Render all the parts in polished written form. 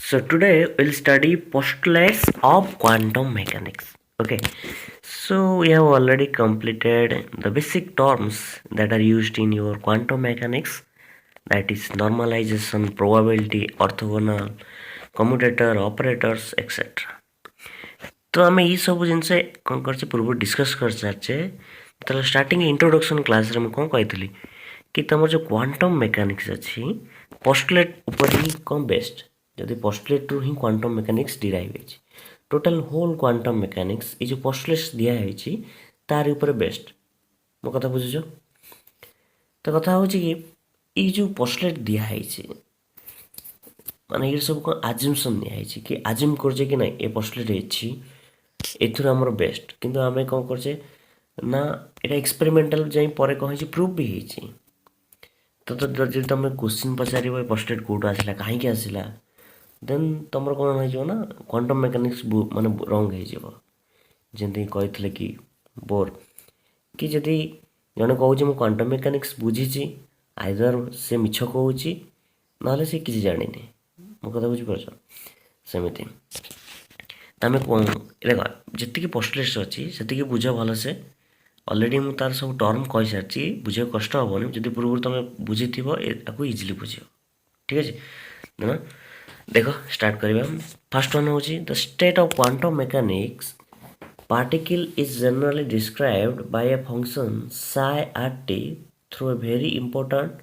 So today we'll study postulates of quantum mechanics. Okay, so we have already completed the basic terms that are used in your quantum mechanics, that is normalization, probability, orthogonal, commutator, operators, etc. तो आम ये सब जिनस कौन कर पूर्व discuss कर सारे तो स्टार्टिंग इंट्रोडक्शन क्लास रे कौन कही कि तुम जो क्वांटम मेकानिक्स अच्छी पोस्टुलेट ऊपर ही कौन बेस्ट जदि पोस्टुलेट रु ही क्वांटम मेकानिक्स डिराइव है टोटाल होल क्वांटम मेकानिक्स ये जो पोस्टुलेट्स दिखाई तार ऊपर बेस्ट मो कथा बुझुछ तो कथा हूँ कि ये जो पोस्टुलेट दिखाई माने ये सब कौन आज्यूमसन दिखाई कि आज्यूम कर कि ना ये पोस्टुलेट अच्छी एथुर आमर बेस्ट किंतु आमे कौन करछे ना एटा एक्सपेरिमेंटल जाई परे कहि प्रूफ भी हेछि तो जदि तुम क्वेश्चन पचार पोस्टेड कौटू आसला कहीं आसला देन तुम कौन हो ना क्वांटम मेकानिक्स माने रंग हो जमी कही कि बोर कि जदि जड़े कहे क्वांटम मेकानिक्स बुझी आइदर से मिछ कहूँ ना से किसी जानी मो कथा बुझीपार सेमती आम देख जी पोस्टुलेट्स अच्छी से बुझ भल से अलरेडी मुझे तार सब टर्म कही सारी बुझे कष्ट हेनी जब पूर्व तुम बुझी थो इजिली बुझ ठीक है देख स्टार्ट करवा फर्स्ट वन हूँ the state of quantum mechanics particle is generally described by a function psi rt through a very important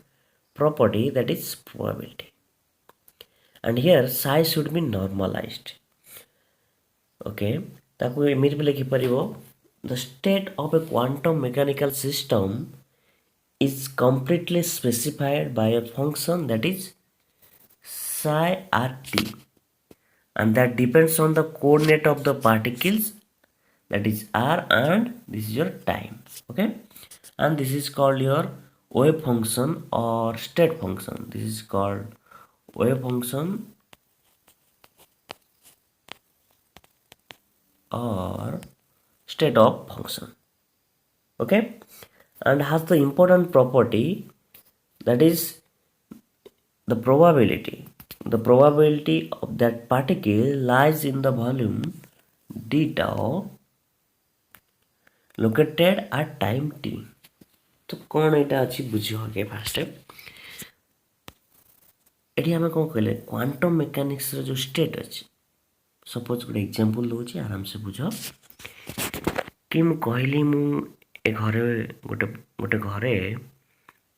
property that is probability and here psi should be normalized okay ताको एमिति भी लिखि परिबो the state of a quantum mechanical system is completely specified by a function that is psi rt and that depends on the coordinate of the particles that is r and this is your time okay and this is called your wave function or state function. This is called wave function or state of function okay and has the important property that is the probability of that particle lies in the volume d tau located at time t. तो कौन यहाँ अच्छी बुझ के fast ये आम कौन कहले क्वांटम मेकानिक्स जो स्टेट अच्छी सपोज गोटे एग्जांपल दूसरी आराम से बुझ कि मु कहली ए घरे गोटे गोटे घरे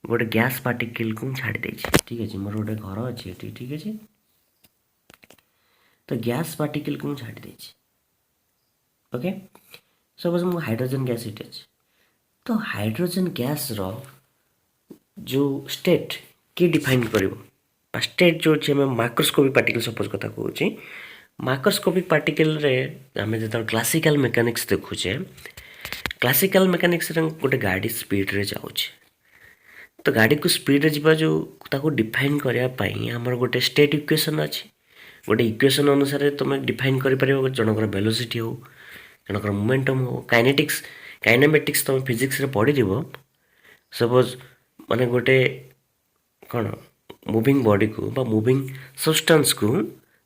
गोटे गैस पार्टिकल को छाड़ी देछि ठीक है मोर गोटे घर अच्छी ठीक है तो गैस पार्टिकल को छाड़ी देछि ओके सपोज मु हाइड्रोजन गैस इट अच्छी तो हाइड्रोजन गैस रो जो स्टेट किए डिफाइन करिवो स्टेट जो अच्छे आम माइक्रोस्कोपिक पार्टिकल सपोज कथा कहूँ माइक्रोस्कोपिक पार्टिकल रे आम जो क्लासिकल मेकानिक्स देखुचे क्लासिकल मेकानिक्स गोटे गाड़ी स्पीड रे जाऊे तो गाड़ी को स्पीड रे जीवा जो ताको डिफाइन करने आमर गोटे स्टेट इक्वेशन अच्छी गोटे इक्वेशन अनुसार तुम डिफाइन कर जनकर वेलोसिटी हो जनकर मोमेंटम हो काइनेटिक्स काइनेमेटिक्स तुम फिजिक्स रे पढ़ी सपोज माने गोटे कौन मूविंग बॉडी को बा मूविंग सब्सटेंस को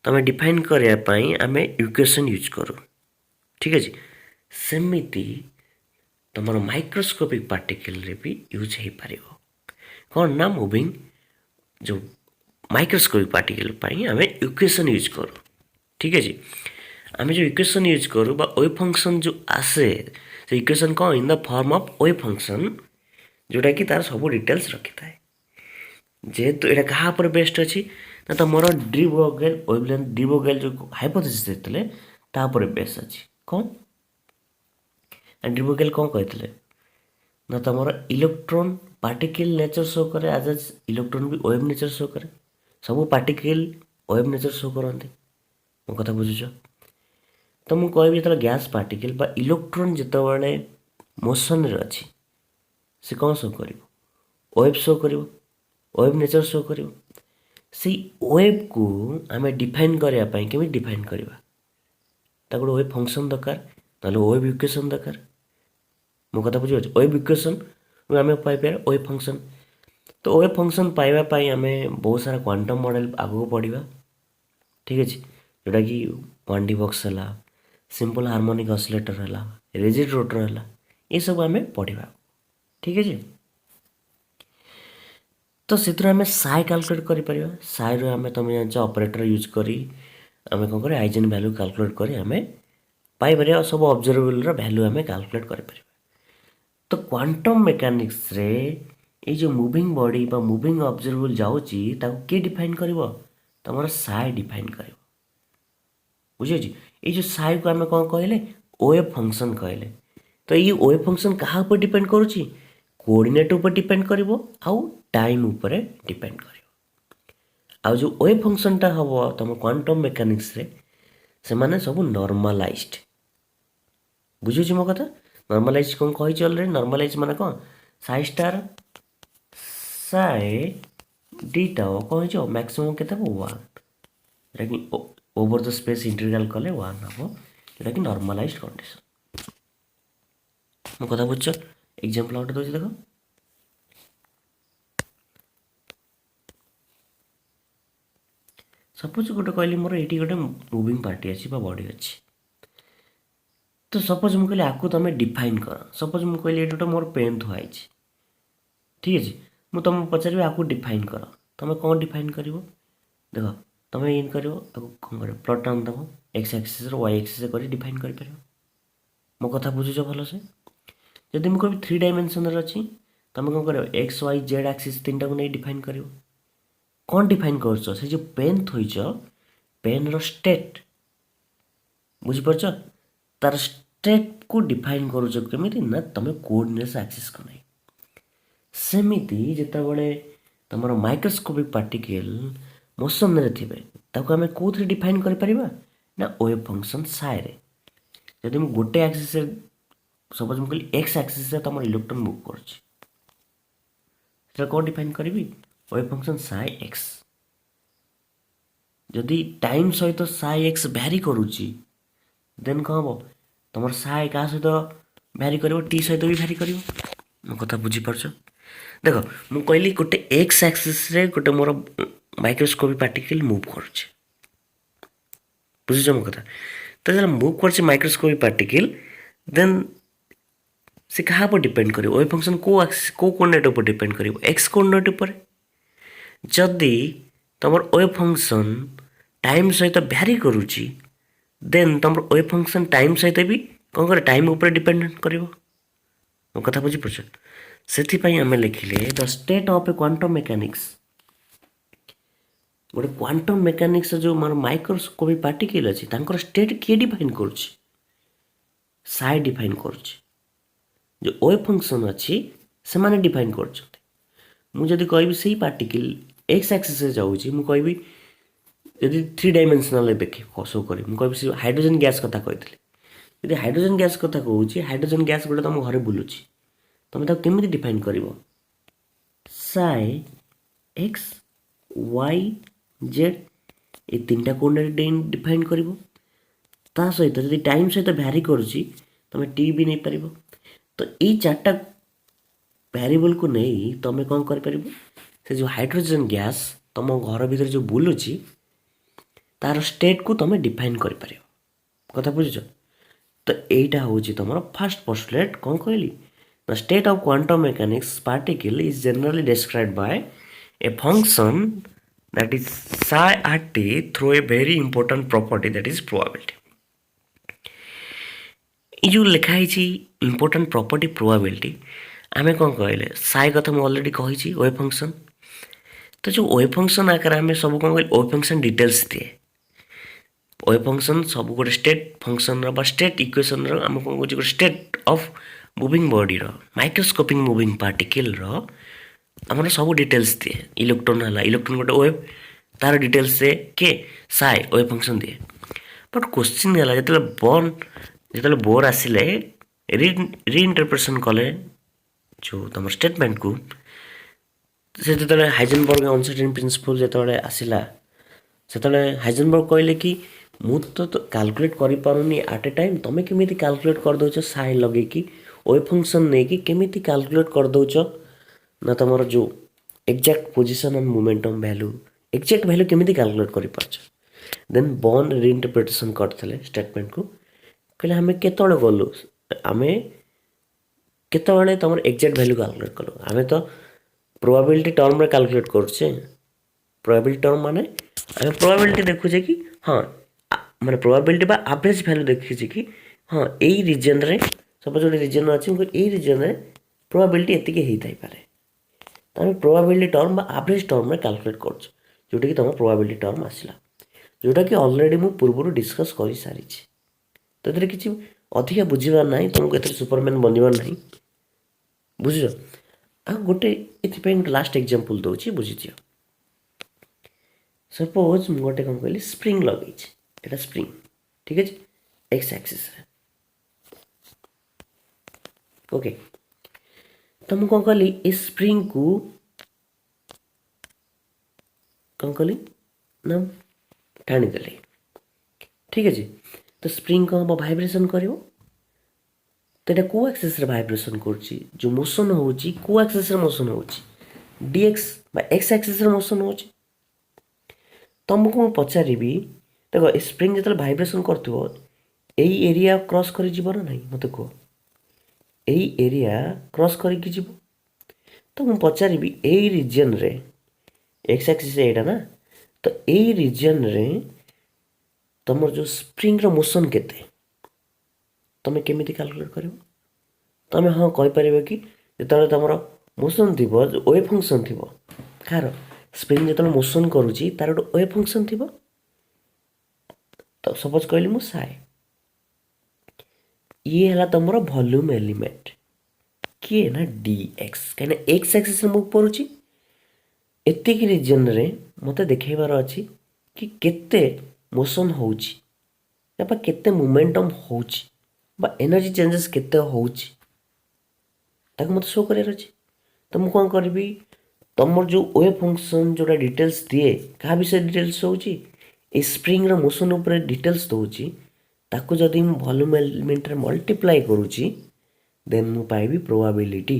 तुम डिफाइन करने आम इक्वेशन यूज करूँ ठीक है सेमिति तुम माइक्रोस्कोपिक पार्टिकल रे भी यूज हो पार कौन ना मूविंग जो माइक्रोस्कोपिक पार्टिकल आम इक्वेशन यूज करूँ ठीक है आम जो इक्वेशन यूज करूँ बा वेव फंक्शन जो आसे से इक्वेशन कौन in the form of wave function जोटा कि तार सब डिटेल्स रखी थाए जेहेतु यहाँ क्या पर बेस्ट अच्छी ना तो मोर डी ब्रोगेल वेवलेंथ डी ब्रोगेल जो हाइपोथेसिस देते तापर बेस्ट अच्छी कौन डी ब्रोगेल कौन कहते ना तुम इलेक्ट्रॉन पार्टिकल नेचर शो करे आज इलेक्ट्रॉन भी वेव नेचर शो करे सब पार्टिकल वेव नेचर शो करते मो कथा बुझुछ तो मुझे कहबी जो गैस पार्टिकल बा इलेक्ट्रॉन जितेबाला मोशन रे अच्छी से कौन शो कर वेव शो कर वेव नेचर शो कर से वेव को आम डिफाइन करने केमी डिफाइन करवा गोटे वेव फंक्शन दरकार ना वेव इक्वेशन दरकार मो कथा बुझे वेव इक्वेशन आम पाइपर वेव फंक्शन तो वेव फंक्शन पाइबापी आम बहुत सारा क्वांटम मॉडल आगू पढ़ा ठीक अच्छे जोटा कि 1D बॉक्स है, सिंपल हार्मोनिक ऑसिलेटर है, रिजिड रोटर है, ये सब आम पढ़ा। ठीक अच्छे तो से आम साइ कैलकुलेट कर साइ आम तुम जान ऑपरेटर यूज करी आम कौन कर आइजेन वैल्यू कैलकुलेट कर आम पाइपर सब ऑब्जर्वेबल वैल्यू आम कैलकुलेट कर। तो क्वांटम मेकानिक्स रे ये जो मूविंग बॉडी बा मूविंग ऑब्जर्वेबल जाऊँगी किए डिफाइन कर तुम साइ डिफाइन कर बुझे ये जो साइ को आम कौन कहले वेव फंक्शन कहले। तो ये वेव फंक्शन क्या ऊपर डिपेंड करुच्ची कोऑर्डिनेट ऊपर डिपेंड करिवो आउ टाइम ऊपर डिपेंड करिवो। आउ जो वेव फंक्शनटा हम तुम क्वांटम मेकानिक्स रे से माने सब नॉर्मलाइज्ड बुझुची मो कथा नॉर्मलाइज कौन कही ऑलरेडी नॉर्मलाइज माने कौन साइ स्टार साइ डीटा कौन हो मैक्सिमम केते 1 जोटा कि ओवर द स्पेस इंटीग्रल कले 1 हम जोटा कि नॉर्मलाइज्ड कंडीशन। मो कथा बुझ एग्जांपल आउट दउची देखो सपोज गोटे कहली मोर ये गोटे मुविंग पार्टी अच्छी बॉडी अच्छी तो सपोज मुझे कहली आपको तुम डिफाइन कर सपोज मुझे कहली ये गोटे मोर पेन थुआई ठीक अच्छे मुझे तुम पचारि आपको डिफाइन कर तुम कौन डिफाइन कर देख तुम इन कर कौन कर प्लट टान दब एक्स एक्सीस वाई एक्सीस कर डिफाइन कर मो कथा बुझुच भल से जदि मुझे कह 3 डायमेंशन अच्छी तुम कौन कर एक्स वाई जेड एक्सीस 3 टाक नहीं डिफाइन कर कौन डिफाइन कर से जो पेन थोच पेन रो स्टेट बुझीपार तार स्टेट को डिफाइन करमी ना तुम कोऑर्डिनेट्स एक्सिस को नहीं सेमिति जितेबाला तुम माइक्रोस्कोपिक पार्टिकल मोशन रे थे आम कौ डिफाइन कर ना वेव फंक्शन साइ रे जदि मुझे गोटे एक्सिस सपोज मुझे कहली एक्स एक्सिस तुम इलेक्ट्रॉन मूव कर कौन डिफाइन करी वेव फंक्शन साइ एक्स जदि टाइम सहित साइ एक्स भ्यारी करुच्ची देन कौन हम तुम साइ क्या सहित भ्यारी कर टी सहित भी भ्यारी कर मो कथा बुझीपार देख मुझे कहली गोटे एक्स एक्सिस रे गोटे मोर माइक्रोस्कोपिक पार्टिकल मूव करुच्चे बुझुच मो कथा तो जब मूव कर माइक्रोस्कोपिक पार्टिकल देन से क्या पर डिपेंड कर वेव फंक्शन को कोऑर्डिनेट ऊपर डिपेंड कर एक्स कोऑर्डिनेट ऊपर जदि तुम वेव फंक्शन टाइम सहित भ्यारी करुच्ची देन तुम वेव फंक्शन टाइम सहित भी कौन कर टाइम ऊपर डिपेंडेंट कर मो कथा बुझीपार से आम लिखिले the state of a quantum mechanics गोटे क्वांटम मेकानिक्स जो मार माइक्रोस्कोपिक पार्टिकल अच्छी स्टेट किए डिफाइन करुच्ची साइ डिफाइन करुच्ची जो वेव फंक्शन अच्छी से माने डिफाइन कर मुझे कहि से पार्टिकल एक्स एक्सिस जाऊँगी मुझे कहि जदि 3 डायमेंशनल देखे शो करी मुझे हाइड्रोजन गैस कथा कही यदि हाइड्रोजन गैस कथा कहूँ हाइड्रोजन गैस गोटे तुम घर बुलूची तुम केमी डिफाइन कर साइ एक्स वाई जेड ये 3टा कोऑर्डिनेट डिफाइन कर सहित जदि टाइम सहित भ्यारी करुच्ची तुम टी भी नहीं पार तो ये 4टा वेरिएबल को नहीं तुम कौन कर से जो हाइड्रोजन गैस तुम घर भीतर जो बुलूची तार स्टेट को तुम डिफाइन कर कथा बुझुच तो यहीटा हूँ तुम फास्ट पोस्टुलेट कौन कहली the state of quantum mechanics particle is generally described by a function that is psi at t through a very important property that is probability। ये जो लिखाई इंपोर्टाट प्रॉपर्टी प्रोबेबिलिटी आम कौन कहले साइ कथा मुझे अलरेडी कही वेव फंक्शन तो जो वेव फंक्शन आकार आम सब कौन कहले वेव फंक्शन डिटेल्स दिए वेव फंक्शन सब गोटे स्टेट फंक्शन रो स्टेट इक्वेशन रो आम कौन कहूँ गोटे स्टेट ऑफ मूविंग बॉडी रो माइक्रोस्कोपिक मूविंग पार्टिकल रो आम सब डिटेल्स दिए इलेक्ट्रॉन है इलेक्ट्रॉन गोटे वेव तार डिटेल्स से के साइ वेव फंक्शन दिए बट क्वेश्चन है जो बोर आसिले रिइंटरप्रेशन कले जो तुम स्टेटमेंट को से जो हाइजेनबर्ग अनसर्टेन प्रिंसिपल जो आसला से हाइजेनबर्ग कहले कि मुझे तो कैलकुलेट कर पारुनी एट ए टाइम तुम केमी कैलकुलेट कर दौच साइ लगे कि वेव फंक्शन नहीं कि केमी कैलकुलेट कर दौच ना तुम जो exact position and momentum value exact value केमी कैलकुलेट कर पार्छ देन बर्न रिइंटरप्रिटेशन करते स्टेटमेंट को कहले आम केतले गलु आम केतले तुम एक्जाक्ट वैल्यू कैलकुलेट कलु आम तो प्रोबेबिलिटी टर्म रे कैलकुलेट करुचे प्रोबेबिलिटी टर्म माने आम प्रोबेबिलिटी देखुचे कि हाँ माने प्रोबेबिलिटी बा एवरेज वैल्यू देखिए कि हाँ यही रिजन रे सपोज गोटे रिजन अच्छे यही रिजन रे प्रोबेबिलिटी एतिके होता पारे तो आम प्रोबेबिलिटी टर्म बा एवरेज टर्म रे कैलकुलेट कर जोटा कि तुम प्रोबेबिलिटी टर्म आसला जोटा कि ऑलरेडी मु पूर्व डिस्कस कर सारी तो ये किसी अधिका बुझार ना तुमको एत सुपरमैन बनवार ना बुझ आ गोटे ये लास्ट एग्जांपल दूसरी बुझीज सपोज मुझे गोटे कौन कहली स्प्रिंग लगे ये स्प्रिंग ठीक है एक्स एक्सिस ओके तो मुझे कौन कहली ये स्प्रिंग को कौन कहली ना टाणीदेली ठीक है तो स्प्रिंग कौन हम भाइब्रेशन कर तो ये को एक्सिस भाइब्रेशन कर जो मोशन हो को एक्सिस मोशन हो डीएक्स एक्स एक्सिस मोशन हो तुमको मुझे पचारि देख स्प्रिंग जो भाइब्रेशन कर एरिया क्रॉस कर ना मत कह यही एरिया क्रॉस करके जीव तो मुझे पचारि यही रिजन रे एक्स एक्सिस एटा ना तो यही रिजन रे तुम जो स्प्रिंग रो मोशन केते तुम केमिति कैलकुलेट कर तुम हाँ कहीपर कि जो तुम मोशन थी वेव फंक्शन थी कार स्प्रिंग जो मोशन करुच्ची तार गोटे वेव फंक्शन थी तो सपोज कहली मु साए ये है तुम वॉल्यूम एलिमेंट किए ना dx कहीं एक्स एक्सिस मुव करुच्ची एतिक रिजन रे मत देखेबार अच्छी कि केते मोशन होउची या केते मोमेंटम होउची बा एनर्जी चेंजेस केते होउची ताको मत शो करार अच्छी तो मुझे कौन करी तुम जो वेव फंक्शन जोटा डिटेल्स दिए क्या विषय डिटेल्स होउची ए स्प्रिंग रो मोशन ऊपर डिटेल्स दोउची ताको जदि मु वॉल्यूम एलिमेंट रे मल्टीप्लाई करूची देन मु पाइबी प्रोबेबिलिटी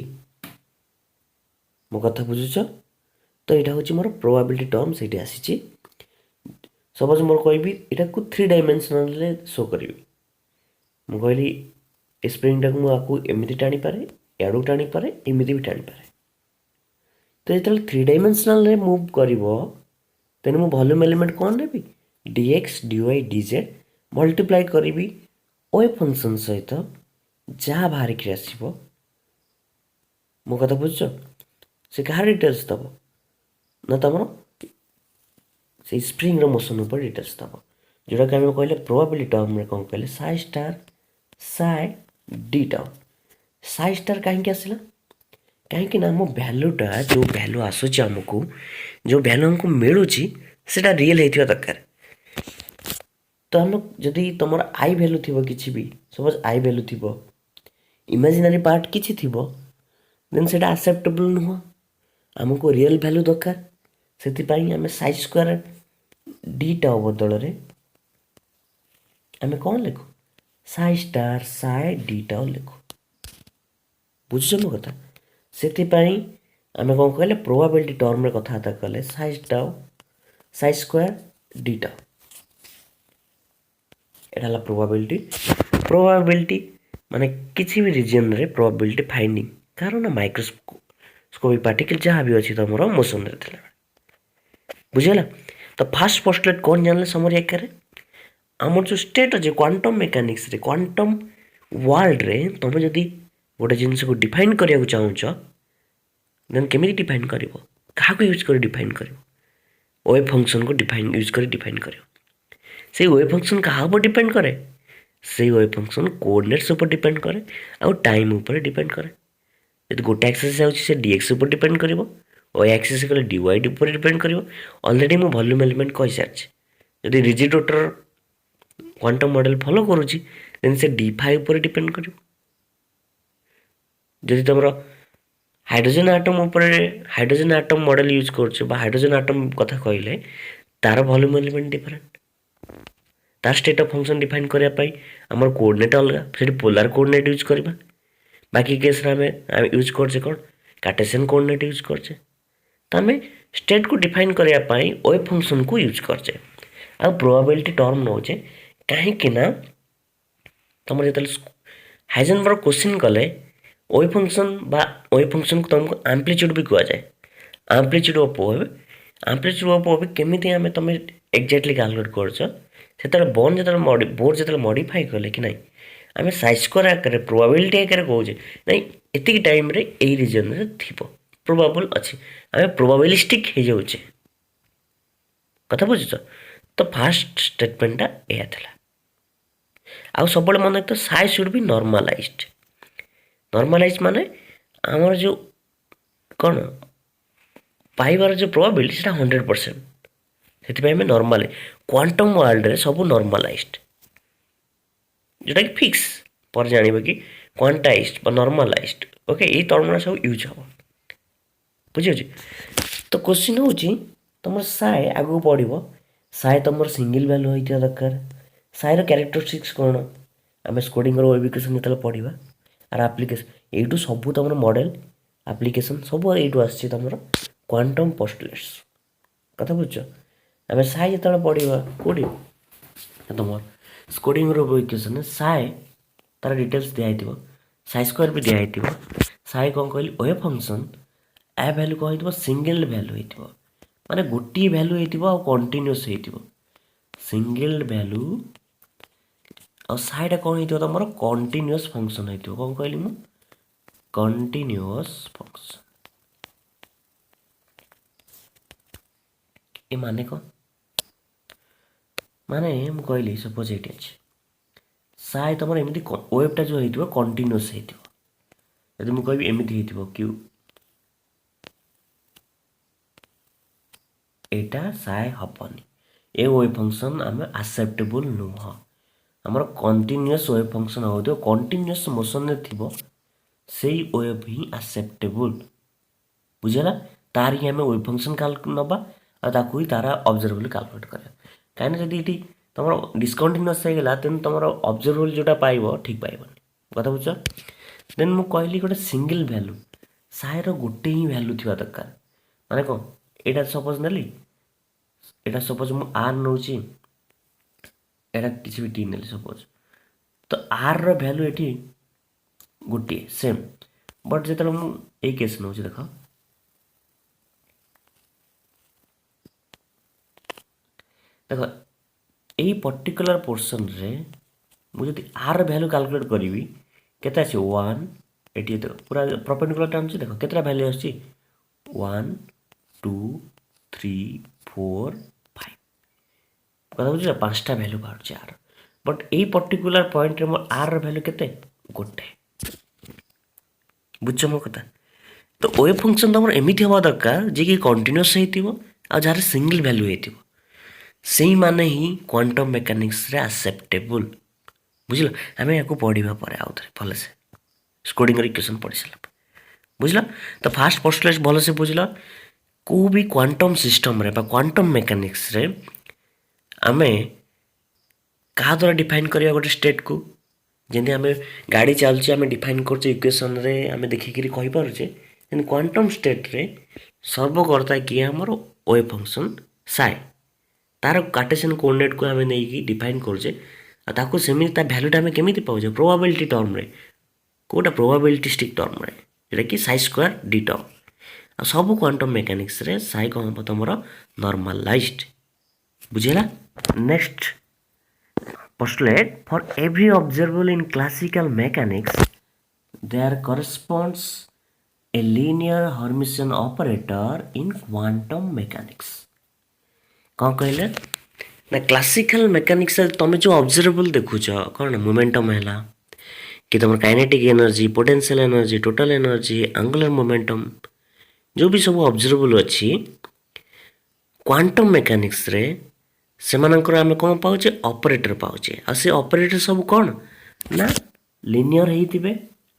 मो कथा बुझुछ तो यहाँ हूँ मोर प्रोबेबिलिटी टर्म से आसी सपोज मोर कहबी यहाँ को 3 डायमेंशनल शो करी मु कहली स्प्रिंग टाक मुझे एमती टाणी पारे याडू टाणी पारे एमती भी टाणी पारे तो जो 3 डायमेंशनल मुव कर तेन मु वॉल्यूम एलिमेंट कौन नेबी dx dy dz मल्टीप्लाई करी वेव फंक्शन सहित जहाँ बाहर कि आसो मो कथा बुझ से क्या डिटेल्स दब ना तुम से स्प्रिंग मोशन ऊपर डिटेल्स दब जोटा कि आम कहले प्रोबेबिलिटी टर्म रे कौन कहले Sai star Sai D term Sai star कहीं आसला कहीं आम भैल्यूटा जो भैल्यू आसूँ आमको जो भैल्यू आमको मिलूँ से रियल होता दरकार तो हम जदि तुम आई भैल्यू थी किसी भी सपोज आई भैल्यू थी इमेजिनरी पार्ट किसी थी देन से एक्सेप्टेबल नुह आमको रियल भैल्यू दरकार से आम साई स्क्वायर डीटा बदल आम कौन लिखु साई स्टार साई डीटा लिखु बुझुछ मो कथा से आम कौन कहले प्रोबेबिलिटी टर्म रे कथा कले साई स्क्वायर डीटा एटा प्रोबेबिलिटी माने किसी भी रीजन रे प्रोबेबिलिटी फाइंडिंग कारण माइक्रोस्कोपिक पार्टिकल जहाँ भी अच्छी तुम मोशन रे बुझेगा तो फास्ट पोस्टुलेट कौन जानले समरी आकार आम जो स्टेट अच्छे क्वांटम मेकानिक्स रे क्वांटम वर्ल्ड रे तुम जदि गोटे जिनस को डिफाइन करने चाहूच देन केमी डिफाइन कर क्या यूज कर डिफाइन कर वेव फंक्शन को डिफाइन यूज कर डिफाइन कर से वेव फंक्शन क्या ऊपर डिपेंड करे से वेव फंक्शन कोऑर्डिनेट्स ऊपर डिपेंड करे आउ टाइम ऊपर डिपेंड करे यदि गोटे एक्सिस आउची से dx ऊपर डिपेंड करिवो वाई एक्सिस कले dy ऊपर डिपेंड करिवो ऑलरेडी मु वॉल्यूम एलिमेंट कहि सारछि यदि rigid rotor quantum model follow करूची देन से d5 ऊपर डिपेंड करिवो यदि तमरो हाइड्रोजन आटम ऊपर हाइड्रोजन आटम मॉडल यूज करछे बा हाइड्रोजन आटम कथा कहले तार वॉल्यूम एलिमेंट डिफरेंट तार स्टेट ऑफ फंक्शन डिफाइन करने पाई आमर कोऑर्डिनेट अलग से पोलार कोऑर्डिनेट यूज करबा बाकी केस रे आम यूज करछे कोन कार्टेशियन कोऑर्डिनेट यूज करछे तो आम स्टेट को डिफाइन करने पाई वेव फंक्शन को यूज करछे ଆଉ ପ୍ରୋବାବିଲିଟି ଟର୍ମ ନେଉଛେ କାହିଁକି ନା ତୁମର ଯେତେବେଳେ ହାଇଜେନବର୍ଗ କ୍ୱେଶ୍ଚିନ୍ କଲେ ୱେଭ୍ ଫଙ୍କସନ୍ ବା ୱେଭ୍ ଫଙ୍କସନ୍କୁ ତୁମକୁ ଆମ୍ପ୍ଲିଚ୍ୟୁଡ଼୍ ବି କୁହାଯାଏ। ଆମ୍ପ୍ଲିଚ୍ୟୁଡ଼୍ ଅଫ୍ ୱେଭ୍, ଆମ୍ପ୍ଲିଚ୍ୟୁଡ଼୍ ଅଫ୍ ୱେଭ୍ କେମିତି ତମେ ଏକ୍ଜାକ୍ଟଲି କାଲକୁଲେଟ୍ କରୁଛ, ସେତେବେଳେ ବୋର୍ଡ଼ ଯେତେବେଳେ ମଡ଼ିଫାଇ କଲେ କି ନାହିଁ ଆମେ ସାଇ ସ୍କୋୟାର ଆକାରରେ ପ୍ରୋବାବିଲିଟି ଆକାରରେ କହୁଛେ ନାଇଁ ଏତିକି ଟାଇମ୍ରେ ଏଇ ରିଜନ୍ରେ ଥିବ, ପ୍ରୋବାବୁଲ୍ ଅଛି, ଆମେ ପ୍ରୋବାବିଲିଷ୍ଟିକ୍ ହେଇଯାଉଛେ। କଥା ବୁଝୁଛ? ତ ଫାର୍ଷ୍ଟ ଷ୍ଟେଟମେଣ୍ଟଟା ଏଇଆ ଥିଲା। ଆଉ ସବୁବେଳେ ମନେ ରଖିଥିବ ସାଇ ସୁଡ୍ ବି ନର୍ମାଲାଇଜ୍ଡ। ନର୍ମାଲାଇଜ୍ ମାନେ ଆମର ଯେଉଁ କ'ଣ ପାଇବାର ଯେଉଁ ପ୍ରୋବାବିଲିଟି ସେଇଟା 100%। ସେଥିପାଇଁ ଆମେ ନର୍ମାଲ କ୍ୱାଣ୍ଟମ୍ ୱାର୍ଲଡରେ ସବୁ ନର୍ମାଲାଇଜ୍ଡ, ଯେଉଁଟାକି ଫିକ୍ସ ପରେ ଜାଣିବ କି କ୍ୱାଣ୍ଟାଇଜ୍ଡ ବା ନର୍ମାଲାଇଜ୍ଡ। ଓକେ, ଏଇ ଟର୍ମଟା ସବୁ ୟୁଜ୍ ହେବ। ବୁଝିହେଉଛି? ତ କ୍ୱେଶ୍ଚିନ୍ ହେଉଛି ତୁମର ସାଏ ଆଗକୁ ପଡ଼ିବ, ସାଏ ତୁମର ସିଙ୍ଗିଲ୍ ଭ୍ୟାଲୁ ହୋଇଥିବା ଦରକାର। ସାଏର କ୍ୟାରେକ୍ଟରିଷ୍ଟିକ୍ସ କ'ଣ ଆମେ ସ୍କୋଡ଼ିଂର ୱେବିକେସନ୍ ଯେତେବେଳେ ପଢ଼ିବା ଆର ଆପ୍ଲିକେସନ୍ ଏଇଠୁ ସବୁ ତୁମର ମଡ଼େଲ୍ ଆପ୍ଲିକେସନ୍ ସବୁ ଏଇଠୁ ଆସିଛି ତୁମର କ୍ୱାଣ୍ଟମ୍ ପୋଷ୍ଟୁଲେଟ୍ସ। କଥା ବୁଝୁଛ? ଆମେ ସାଏ ଯେତେବେଳେ ପଢ଼ିବା କେଉଁଠି ତୁମର ସ୍କୋଡ଼ିଂର ୱେବିକେସନ୍ରେ ସାଏ ତାର ଡିଟେଲ୍ସ ଦିଆହେଇଥିବ, ସାଇ ସ୍କୋୟାର ବି ଦିଆହେଇଥିବ। ସାଏ କ'ଣ କହିଲି ୱେଭ୍ ଫଙ୍କସନ୍, ଆ ଭ୍ୟାଲୁ କ'ଣ ହେଇଥିବ ସିଙ୍ଗିଲ୍ ଭ୍ୟାଲୁ ହେଇଥିବ, ମାନେ ଗୋଟିଏ ଭ୍ୟାଲୁ ହେଇଥିବ ଆଉ କଣ୍ଟିନ୍ୟୁଅସ୍ ହେଇଥିବ। ସିଙ୍ଗିଲ୍ ଭ୍ୟାଲୁ ଆଉ ସାଇଟା କ'ଣ ହେଇଥିବ ତୁମର କଣ୍ଟିନ୍ୟୁଅସ୍ ଫଙ୍କସନ୍ ହେଇଥିବ। କ'ଣ କହିଲି ମୁଁ? Continuous function. ଏ ମାନେ କ'ଣ? ମାନେ ମୁଁ କହିଲି ସପୋଜ୍ ଏଇଠି ଅଛି ସାଇ ତୁମର ଏମିତି ୱେଭ୍ଟା ଯେଉଁ ହେଇଥିବ କଣ୍ଟିନ୍ୟୁଅସ୍ ହେଇଥିବ। ଯଦି ମୁଁ କହିବି ଏମିତି ହେଇଥିବ କ୍ୟୁ, ଏଇଟା ସାଏ ହେବନି, ଏ ୱେଭ୍ ଫଙ୍କସନ୍ ଆମେ ଆକ୍ସେପ୍ଟେବୁଲ୍ ନୁହଁ। ଆମର କଣ୍ଟିନ୍ୟୁଅସ୍ ୱେଭ୍ ଫଙ୍କସନ୍ ହେଉଥିବ, କଣ୍ଟିନ୍ୟୁଅସ୍ ମୋସନ୍ରେ ଥିବ, ସେଇ ୱେଭ୍ ହିଁ ଆକ୍ସେପ୍ଟେବୁଲ୍। ବୁଝିଗଲା? ତାର ହିଁ ଆମେ ୱେଭ୍ ଫଙ୍କସନ୍ ନେବା ଆଉ ତାକୁ ହିଁ ତାର ଅବଜର୍ଭେବୁଲ୍ କାଲକୁଲେଟ୍ କରିବା। କାହିଁକିନା ଯଦି ଏଠି ତୁମର ଡିସ୍କଣ୍ଟିନ୍ୟୁଅସ୍ ହେଇଗଲା ଦେନ୍ ତୁମର ଅବଜର୍ଭେବୁଲ୍ ଯେଉଁଟା ପାଇବ ଠିକ୍ ପାଇବନି। କଥା ବୁଝୁଛ? ଦେନ୍ ମୁଁ କହିଲି ଗୋଟେ ସିଙ୍ଗିଲ୍ ଭ୍ୟାଲୁ, ସାଏର ଗୋଟେ ହିଁ ଭ୍ୟାଲୁ ଥିବା ଦରକାର। ମାନେ କ'ଣ ଏଇଟା ସପୋଜ୍ ନେଲି, ଏଇଟା ସପୋଜ୍ ମୁଁ ଆର୍ ନେଉଛି, ଏଇଟା କିଛି ବି ଟି ନେଲି ସପୋଜ୍, ତ ଆର୍ର ଭ୍ୟାଲୁ ଏଠି ଗୋଟିଏ ସେମ୍। ବଟ୍ ଯେତେବେଳେ ମୁଁ ଏଇ କେସ୍ ନେଉଛି ଦେଖ, ଦେଖ ଏଇ ପର୍ଟିକୁଲାର ପୋର୍ସନ୍ରେ ମୁଁ ଯଦି ଆର୍ ଭ୍ୟାଲୁ କାଲକୁଲେଟ୍ କରିବି କେତେ ଆସିବ 1, ଏଠି ପୁରା ପର୍ପେଣ୍ଡିକୁଲାର ଟାଣୁଛି, ଦେଖ କେତେଟା ଭ୍ୟାଲୁ ଆସୁଛି 1 2 3 4 5। କଥା ବୁଝିଲ? 5ଟା ଭ୍ୟାଲୁ ବାହାରୁଛି ଆର୍। ବଟ୍ ଏଇ ପର୍ଟିକୁଲାର ପଏଣ୍ଟରେ ମୋର ଆର୍ର ଭ୍ୟାଲୁ କେତେ? ଗୋଟେ। ବୁଝଛ ମୋ କଥା? ତ ୱେଭ୍ ଫଙ୍କସନ୍ ତୁମର ଏମିତି ହେବା ଦରକାର ଯିଏକି କଣ୍ଟିନ୍ୟୁଅସ୍ ହେଇଥିବ ଆଉ ଯାହାର ସିଙ୍ଗିଲ୍ ଭ୍ୟାଲୁ ହେଇଥିବ, ସେଇମାନେ ହିଁ କ୍ୱାଣ୍ଟମ୍ ମେକାନିକ୍ସରେ ଆକ୍ସେପ୍ଟେବୁଲ୍। ବୁଝିଲ? ଆମେ ୟାକୁ ପଢ଼ିବା ପରେ ଆଉ ଥରେ ଭଲସେ ସ୍କୋଡ଼ିଂର ଇକ୍ୱେସନ୍ ପଢ଼ି ସାରିଲା ପରେ। ବୁଝିଲ? ତ ଫାର୍ଷ୍ଟ ପୋଷ୍ଟୁଲେଟ୍ ଭଲସେ ବୁଝିଲ। କେଉଁ ବି କ୍ୱାଣ୍ଟମ୍ ସିଷ୍ଟମ୍ରେ ବା କ୍ୱାଣ୍ଟମ୍ ମେକାନିକ୍ସରେ ଆମେ କାହା ଦ୍ୱାରା ଡିଫାଇନ୍ କରିବା ଗୋଟେ ଷ୍ଟେଟ୍କୁ? ଯେମିତି ଆମେ ଗାଡ଼ି ଚାଲୁଛି ଆମେ ଡିଫାଇନ୍ କରୁଛେ ଇକ୍ୱେସନ୍ରେ, ଆମେ ଦେଖିକିରି କହିପାରୁଛେ, କିନ୍ତୁ କ୍ୱାଣ୍ଟମ୍ ଷ୍ଟେଟ୍ରେ ସର୍ବକର୍ତ୍ତା କିଏ? ଆମର ୱେଭ୍ ଫଙ୍କସନ୍ ସାଏ। ତାର କାର୍ଟେସିଆନ୍ କୋଅର୍ଡ଼ିନେଟ୍କୁ ଆମେ ନେଇକି ଡିଫାଇନ୍ କରୁଛେ, ଆଉ ତାକୁ ସେମିତି ତା ଭ୍ୟାଲୁଟା ଆମେ କେମିତି ପାଉଛେ? ପ୍ରୋବାବିଲିଟି ଟର୍ମରେ। କେଉଁଟା? ପ୍ରୋବାବିଲିଟିଷ୍ଟିକ୍ ଟର୍ମରେ, ଯେଉଁଟାକି ସାଇ ସ୍କୋୟାର ଡି ଟର୍ମ। ଆଉ ସବୁ କ୍ୱାଣ୍ଟମ୍ ମେକାନିକ୍ସରେ ସାଇ କ'ଣ ହେବ ତୁମର ନର୍ମାଲାଇଜ୍ଡ। ବୁଝିହେଲା? Next postulate for every observable in classical mechanics there corresponds a linear Hermitian operator in quantum mechanics। କ'ଣ କହିଲେ ନା କ୍ଲାସିକାଲ ମେକାନିକ୍ସରେ ତୁମେ ଯେଉଁ ଅବଜର୍ଭେବୁଲ୍ ଦେଖୁଛ କ'ଣ ମୋମେଣ୍ଟମ୍ ହେଲା କି ତୁମର kinetic energy, potential energy, total energy, ଆଙ୍ଗୁଲାର momentum, ଯେଉଁ ବି ସବୁ ଅବଜର୍ଭେବୁଲ୍ ଅଛି କ୍ୱାଣ୍ଟମ୍ ମେକାନିକ୍ସରେ ସେମାନଙ୍କର ଆମେ କ'ଣ ପାଉଛେ? ଅପରେଟର ପାଉଛେ। ଆଉ ସେ ଅପରେଟର ସବୁ କ'ଣ ନା ଲିନିୟର ହେଇଥିବେ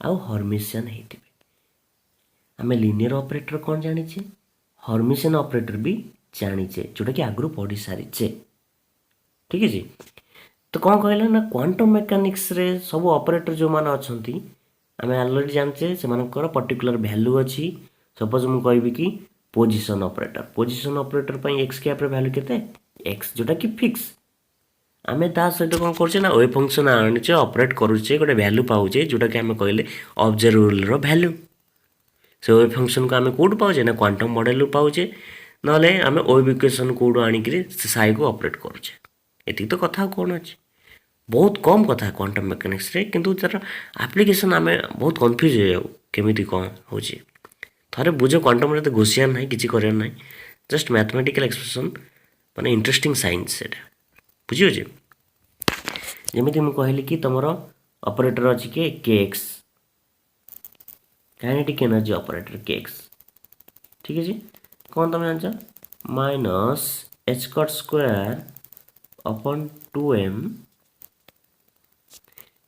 ଆଉ ହର୍ମିସିଆନ୍ ହେଇଥିବେ। ଆମେ ଲିନିୟର ଅପରେଟର କ'ଣ ଜାଣିଛେ? ହର୍ମିସିଆନ୍ ଅପରେଟର ବି ଜାଣିଛେ, ଯେଉଁଟାକି ଆଗରୁ ପଢ଼ି ସାରିଛେ। ଠିକ୍ ଅଛି? ତ କ'ଣ କହିଲା ନା କ୍ୱାଣ୍ଟମ୍ ମେକାନିକ୍ସରେ ସବୁ ଅପରେଟର ଯେଉଁମାନେ ଅଛନ୍ତି ଆମେ ଅଲରେଡ଼ି ଜାଣିଛେ ସେମାନଙ୍କର ପର୍ଟିକୁଲାର ଭ୍ୟାଲୁ ଅଛି। ସପୋଜ୍ ମୁଁ କହିବି କି position operator x cap value केते एक्स जोटा कि फिक्स आमे ता सहित कौन करछे ना वेव फंक्शन आनिचे ऑपरेट करूचे गोटे वैल्यू पाउचे जोटा कि आमे कहले ऑब्जर्वेबल रो वैल्यू से वेव फंक्शन को आमे कोड पाउचे ना क्वांटम मॉडल पाउचे नले आमे वेव इक्वेशन कोड आनिकरी साई को ऑपरेट करूचे एति तो कथा कोन अछि बहुत कम कथा क्वांटम मैकेनिक्स रे किंतु तार एप्लीकेशन आमे बहुत कंफ्यूज हो जाऊ केमिति कोन होची थरे बुझो क्वांटम रे तो घोषिया नाही किछि करिया नाही जस्ट मैथमेटिकल एक्सप्रेशन माने इंटरेस्टिंग साइंस सेटा बुझियो जे जेमिति मु कहली कि तमरो ऑपरेटर अछि के kx kinetic energy operator kx ठीक है जी कौन तुम जानछ minus h cut square upon 2m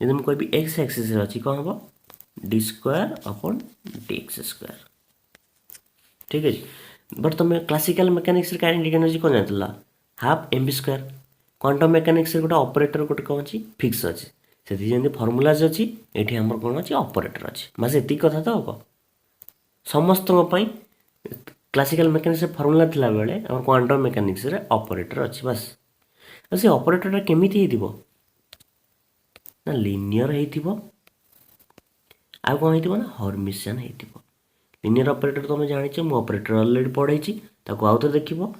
यदि मैं कहबी x एक्सिस रे अछि कोन हबो d square upon dx square ठीक है जी बट तुम क्लासिकल मैकेनिक्स रे काइनेटिक एनर्जी कोन जानतला half mv square quantum mechanics रे गोटे ऑपरेटर गोटे कोन अछि फिक्स अछि सेति जेंति फार्मूलाज अछि एठी हमर कोन अछि ऑपरेटर अछि बस एति कथा तो को समस्त पई क्लासिकल मैकेनिक्स रे फार्मूला थिला बेले हमर क्वांटम मैकेनिक्स रे ऑपरेटर अछि बस से ऑपरेटर केमिति हेतिबो ना लीनियर हेतिबो आ कोन हेतिबो ना हर्मिशियन हेतिबो लीनियर ऑपरेटर तुम जानिछ मु ऑपरेटर ऑलरेडी पढाइछि ताको आउत देखिबो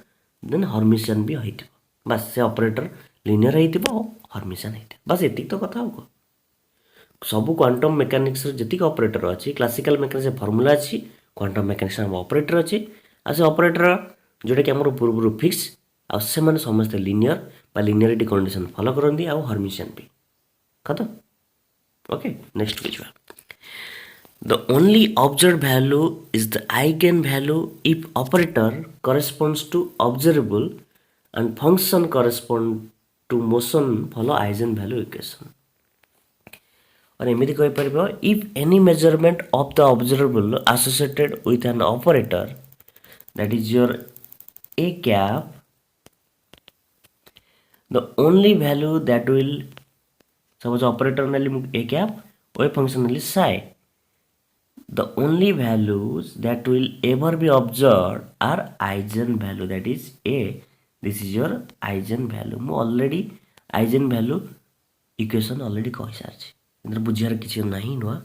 देन हर्मिशियन भी हेतिबो बस से ऑपरेटर लीनियर हेतिबो हर्मिशियन हेतिबो बस एति तो कथा हो सब क्वांटम मैकेनिक्स रे जति ऑपरेटर अछि क्लासिकल मैकेनिक्स रे फार्मूला अछि क्वांटम मैकेनिक्स रे ऑपरेटर अछि आ से ऑपरेटर जोटा कि हमर पूर्व फिक्स आ से माने समस्त लीनियर बा लीनियरिटी कंडीशन फॉलो करंदी आ हर्मिशियन भी खतम okay next page the only observed value is the eigenvalue if operator corresponds to observable and function correspond to motion follow eigenvalue equation और एमिति कहि परबो if any measurement of the observable associated with an operator that is your a cap the only value that will suppose operator nali a cap wave function nali psi the only values that will ever be observed are eigenvalue that is a this is your eigenvalue ମୁଁ already eigenvalue equation already कहि सारछि इंद्र बुझियार किछि नाही नुआ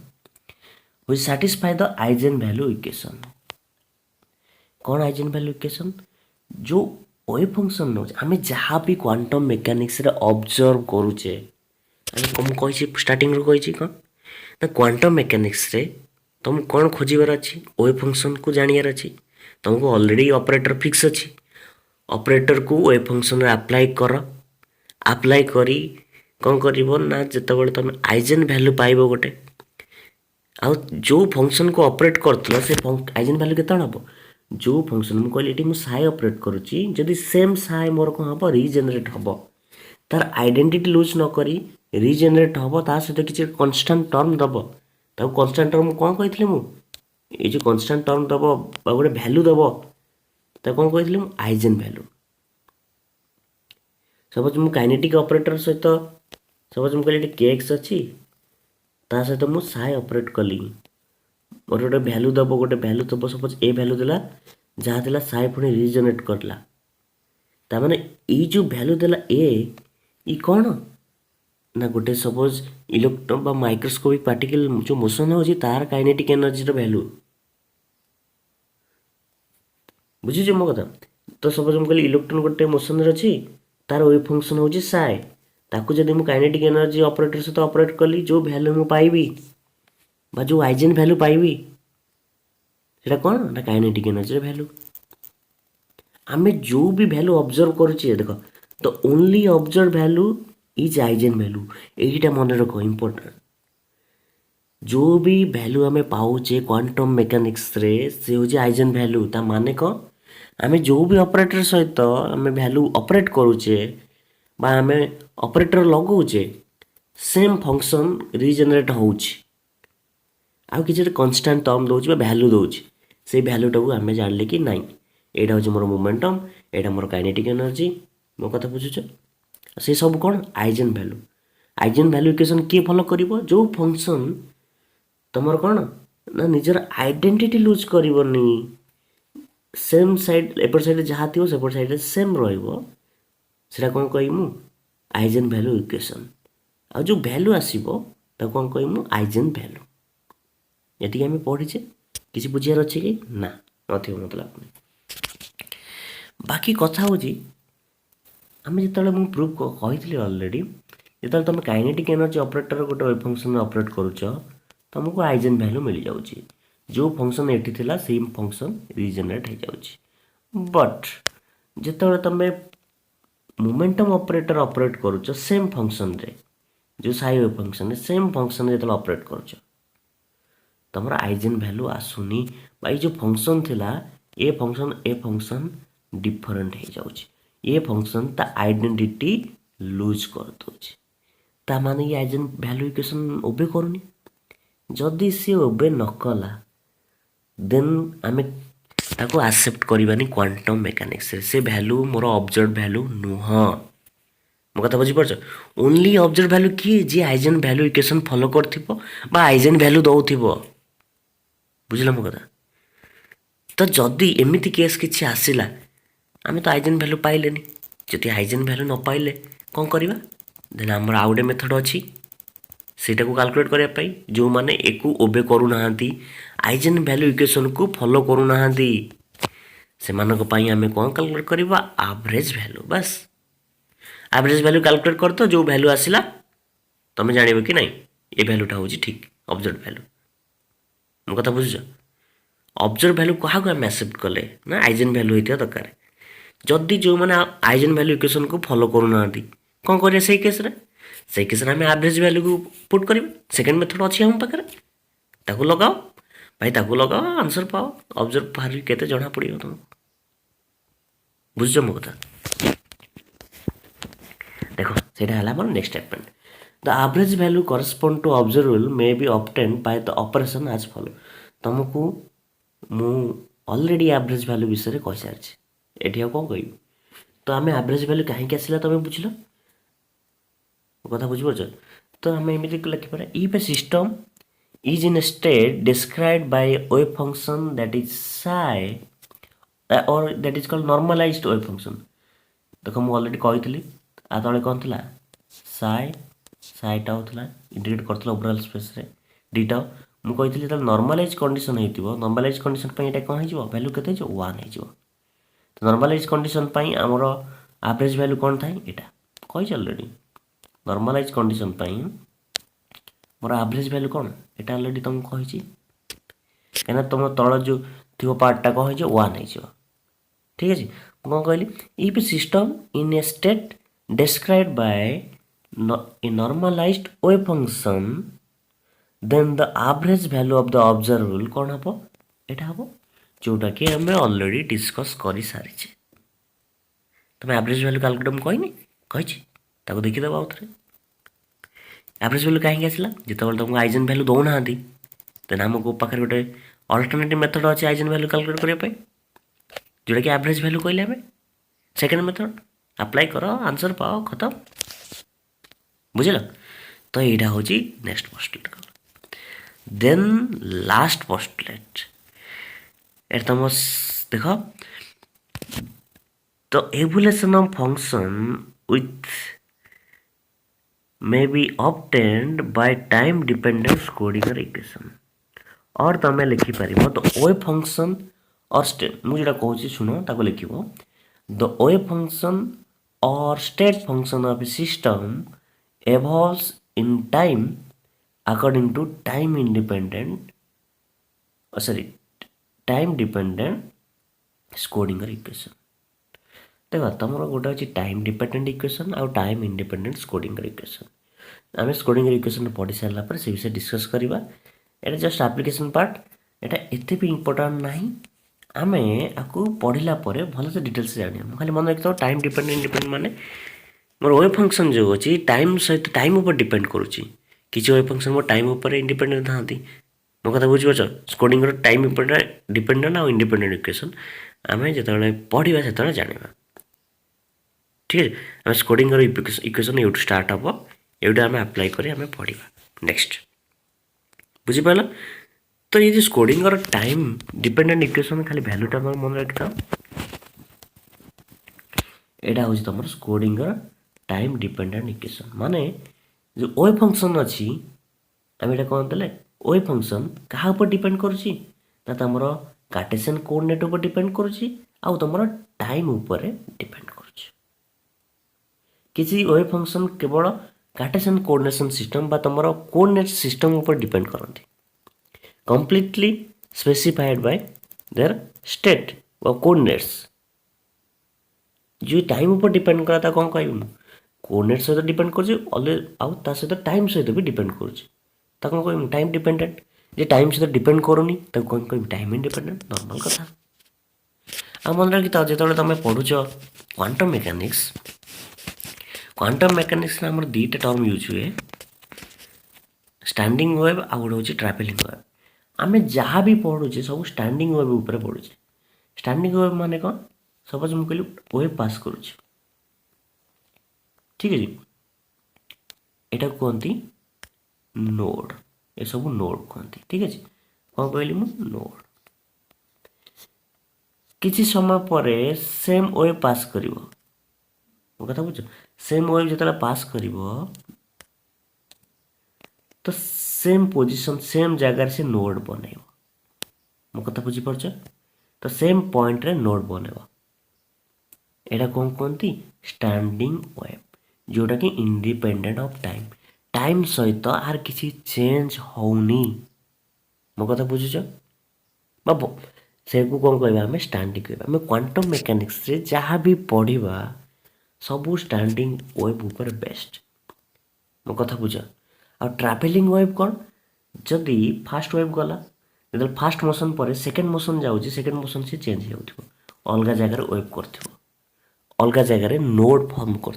we satisfy the eigenvalue equation कौन eigenvalue equation जो wave function no हमें जहाँ भी क्वांटम मैकेनिक्स रे ऑब्जर्व करूचे हम कहि स्टार्टिंग रो कहि कौन ना क्वांटम मैकेनिक्स रे तुम कौन खोजार अच्छी वेव फंक्शन को जानियार अच्छी तुमको ऑलरेडी ऑपरेटर फिक्स अच्छी ऑपरेटर को वेव फंक्शन रे अप्लाई करी कौन करिवो ना जतबेले तुम आइजेन वैल्यू पाइबो गोटे आ जो फंक्शन को ऑपरेट करतलो से आइजेन वैल्यू केते हबो जो फंक्शन मु कहली एटी मु साई ऑपरेट करूची जदी सेम साई मोर को हबो रीजनरेट हबो तार आइडेंटिटी लूज न करी रीजनरेट हबो ता सहित किछि कांस्टेंट टर्म दबो ताको कांस्टेंट टर्म कोन कहितले मु ए जो कांस्टेंट टर्म दबो बा गोटे वैल्यू दबो ता कोन कहितले मु आइजेन वैल्यू सपोज मु काइनेटिक ऑपरेटर सहित सपोज मु कहली kx अछि ता सहित मु साई ऑपरेट कली और गोटे वैल्यू दबो सपोज ए वैल्यू देला जहाँ देला साई पुणी रीजनरेट करला ता माने ई जो वैल्यू देला ए ई कोन ना गोटे सपोज इलेक्ट्रॉन बा माइक्रोस्कोपिक पार्टिकल जो मोशन हो तार काइनेटिक एनर्जी रो वैल्यू बुझी जे मो कथा तो सपोज हम कहली इलेक्ट्रॉन गोटे मोशन रे अछि तार वेव फंक्शन होची साई ताकू जदी मु काइनेटिक एनर्जी ऑपरेटर से तो ऑपरेट कली जो वैल्यू मु पाइबी बा जो आइजेन वैल्यू पाइबी सेटा कोन ना काइनेटिक एनर्जी रो वैल्यू आमे जो भी वैल्यू ऑब्जर्व करूची देखो तो only observe value is eigen value एटा मन रखो इंपोर्टेंट जो भी वैल्यू हमें पाउचे क्वांटम मैकेनिक्स रे से हो जे आइजेन वैल्यू ता माने को हमें जो भी ऑपरेटर सहित हमें वैल्यू ऑपरेट करूचे बा हमें ऑपरेटर लगौचे सेम फंक्शन रीजनरेट होउची आ किछि कांस्टेंट टर्म दोउची बा वैल्यू दोउची से वैल्यू टाको हमें जानले कि नाही एटा हो मोर मोमेंटम एटा मोर काइनेटिक एनर्जी मो कथा बुझुछ से सब कौन आइजेन वैल्यू इक्वेशन किए फॉलो करिवो जो फंक्शन तुमर कौन ना निजर आइडेंटिटी लूज करिवोनी सेम साइड एपट साइड जहाँ थी सेपट साइड सेम रहा कौन कह आइजेन भैल्यू इक्वेशन आ जो भैल्यू आसो कौन कह आइजेन भैल्यू ये आम पढ़ीचे किसी बुझार अच्छे कि ना नथिବ मत लगुनि बाकी कथा हूँ आम जो मुझे प्रूफ कही अलरेडी जो तुम काइनेटिक एनर्जी ऑपरेटर गोटे वेव फंक्शन ऑपरेट करुच तुमको आइजेन भैल्यू मिल जाऊँगी जो फंक्शन एटी थिला सेम फंक्शन रिजेनरेट हो जाऊँगी बट जो तुम मोमेंटम ऑपरेटर ऑपरेट करुच सेम फंक्शन रे जो psi wave function same function जो ऑपरेट करुच तुम आइजेन भैल्यू आसुनी जो फंक्शन थिला ए फंक्शन डिफरेंट हो जाऊँगी ये फंक्शन ता आइडेंटिटी लूज कर दूची ता माने ये आइजेन भैल्यू इक्वेशन ओबे करूनी जदि सी ओबे न कला देन आमे ताको एक्सेप्ट करबानी क्वांटम मेकानिक्स से भैल्यू मोर ऑब्जर्व भैल्यू नुह मो कथा बुझी पारछ ओनली ऑब्जर्व भैल्यू किए जी आइजेन भैल्यू इक्वेशन फॉलो करथिबो बा आइजेन भैल्यू दउथिबो बुझला मो कथा तो जदि एमिति केस किछि आसिला आमे तो आइजेन भैल्यू पाइलेनी जदि आइजेन भैल्यू न पाइले कौन करवा देन आमर आउ गोटे मेथड अच्छी सेटा को कैलकुलेट करने जो मैंने एक ओबे करूना आइजेन भैल्यू इक्वेशन को फॉलो करूना से आम कौन कैलकुलेट करवा एवरेज भैल्यू बस एवरेज भैल्यू कैलकुलेट कर तो जो भैल्यू आसला तुम जान कि नहीं ये भैल्यूटा हूँ ठीक ऑब्जर्व भैल्यू मो कथा बुझ ऑब्जर्व भैल्यू क्या आम एक्सेप्ट कले ना आइजेन भैल्यू होता दरकार जदि जो मैंने आइजेन भैल्यू इक्वेशन को फॉलो करूना कौन करें से केस आम एवरेज भैल्यू को पुट कर सेकेंड मेथड अच्छी आम पाखे ताकू लगाओ भाई ताकू लगाओ आंसर पाओ ऑब्जर्व बाहर के जना पड़ो तुमको बुझ मो कथा देख से मोर next statement the average value correspond to observable may be obtained by the operation as follow तुमको मु ऑलरेडी एवरेज भैल्यू विषय कही सारी एटी कौन कह तो आम एवरेज भैल्यू कहीं आसला तुम बुझल कथा बुझीपार तो आम एमती लिखिपार if a system is in a state described by wave function that is psi और that is called normalised wave function देखो मुझे ऑलरेडी कही आ तले कौन थी साई साईटा होता इंटीग्रेट करता ओवरऑल स्पेस रे डीटा मुझे कही नॉर्मलाइज कंडीशन हो नॉर्मलाइज कंडीशन ये कौन हो वैल्यू के 1 हो तो नॉर्मलाइज कंडीशन आमर एवरेज वैल्यू कौन थाए यहाँ कही ऑलरेडी नॉर्मलाइज कंडीशन मोर एवरेज वैल्यू कौन यहाँ ऑलरेडी तुमको कही कहीं तुम तल जो थी पार्टा कौन हो 1 हो ठीक है कौन कहली if system in a state described by a normalised wave function then the average value of the observable कौन हम यहाँ हम जोटा कि आम ऑलरेडी डिस्कस कर सारी तुम एवरेज वैल्यू कैलकुलेट मुझे कही देखीदेव आउ थे एवरेज वैल्यू कहीं आसला जो तुमको आइजेन वैल्यू दौना देन आमको पाखे गोटे अल्टरनेटिव मेथड अच्छे आइजेन वैल्यू कैलकुलेट करने जोटा कि एवरेज वैल्यू कहले आम सेकेंड मेथड अप्लाई कर आंसर पाओ खत्म बुझल तो यहाँ हूँ next postulate then last postulate ए तुम देख the evaluation of function with may be obtained by time dependent Schrödinger equation और तुम लिखिपर द वेव फंक्शन और मुझे कौन शुण ताको लिख द वेव फंक्शन और state function of A system evolves in time according to time independent time dependent Schrödinger equation देख तुम गोटे अच्छी टाइम डिपेंडेंट इक्वेशन आउ टाइम इंडिपेंडेंट स्क्रोडिंगर इक्वेशन आम स्क्रोडिंगर इक्वेशन पढ़ी सारापर से विषय डिस्कस करवा यहाँ जस्ट एप्लिकेशन पार्ट यहाँ एत भी इम्पोर्टाट ना आम आपको पढ़ला भल से डिटेल्स जाना खाली मन रखी टाइम डिपेंडेंट इंडिपेंडेंट माने मोर वेव फंक्शन जो अच्छी टाइम सहित टाइम उपर डिपेंड करुच्ची किसी वेव फंक्शन मोर टाइम उपर इंडिपेंडेंट था मो कथा बुझीपार स्क्रोडिंगर टाइम डिपेंडेंट आउ इंडिपेंडेंट इक्वेशन आम जो पढ़ा से जाना ठीक है आम स्क्रोडिंगर इक्वेशन ये स्टार्ट हम ये आम अप्लाई कर पढ़ा नेक्स्ट बुझीपार तो ये जो कोडिंग और टाइम डिपेंडेंट इक्वेशन खाली भैल्यूटा तुम मन रखिथा एटा हूँ तुम कोडिंग और टाइम डिपेंडेंट इक्वेशन माने जो ओए फंक्शन अच्छी आम ये कौन देले ओए फंक्शन क्या डिपेंड करुच्ची ना तुम कार्टेशियन कोऑर्डिनेट ऊपर डिपेंड करुच्ची आउ तुम टाइम ऊपर डिपेंड करुच्ची किसी ओए फंक्शन केवल कार्टेशियन कोऑर्डिनेशन सिस्टम बा तुम कोऑर्डिनेट सिस्टम ऊपर डिपेंड करती completely specified by their state or coordinates जो टाइम ऊपर डिपेंड करा था कौन कहूँ कोऑर्डिनेट सहित डिपेंड कर आउ सहित टाइम सहित भी डिपेंड कर कौन कहूँ टाइम डिपेंडेंट जे टाइम सहित डिपेंड करूनी कौन कहूँ टाइम इंडिपेंडेंट नॉर्मल कथा आ मन रखी था जो तुम पढ़ुच क्वांटम मेकानिक्स आम दुईटा टर्म यूज हुए स्टैंडिंग वेव आ गोटे हूँ ट्रावेलिंग वेव आम जहाँ भी पढ़ुचे सब स्टैंडिंग वेव ऊपर पढ़ुचे स्टैंडिंग वेव माने कौन सपोज मुझे कहली वेव पास करुच्ची ठीक है यहाँ कहती नोड ये सब नोड कहती ठीक है कौन कहली मु नोड किसी समय पर सेम वेव पास कर कथा बुझ सेम वेव जो पास कर तो सेम पोजिशन सेम जगार से नोड बनइब मो कथा बुझीपार तो सेम पॉइंट रे नोड बनइब यहाँ कौन कहती स्टैंडिंग वेव जोटा कि इंडिपेंडेंट ऑफ टाइम टाइम सहित आर किसी चेंज होनी मो कथा बुझुच बाबू से को कौन कहवा आम स्टैंडिंग कहवा आम क्वांटम मेकानिक्स रे जहाँ भी पढ़ा सबू स्टैंडिंग वेव ऊपर बेस्ट मो कथा बुझ आ ट्रावेलिंग वेव कौन जदि फास्ट वेव गला जो फास्ट मोशन पर सेकेंड मोशन जाऊँगी सेकेंड मोशन से चेंज हो अलग जगार वेव कर अलग जगार नोड फॉर्म कर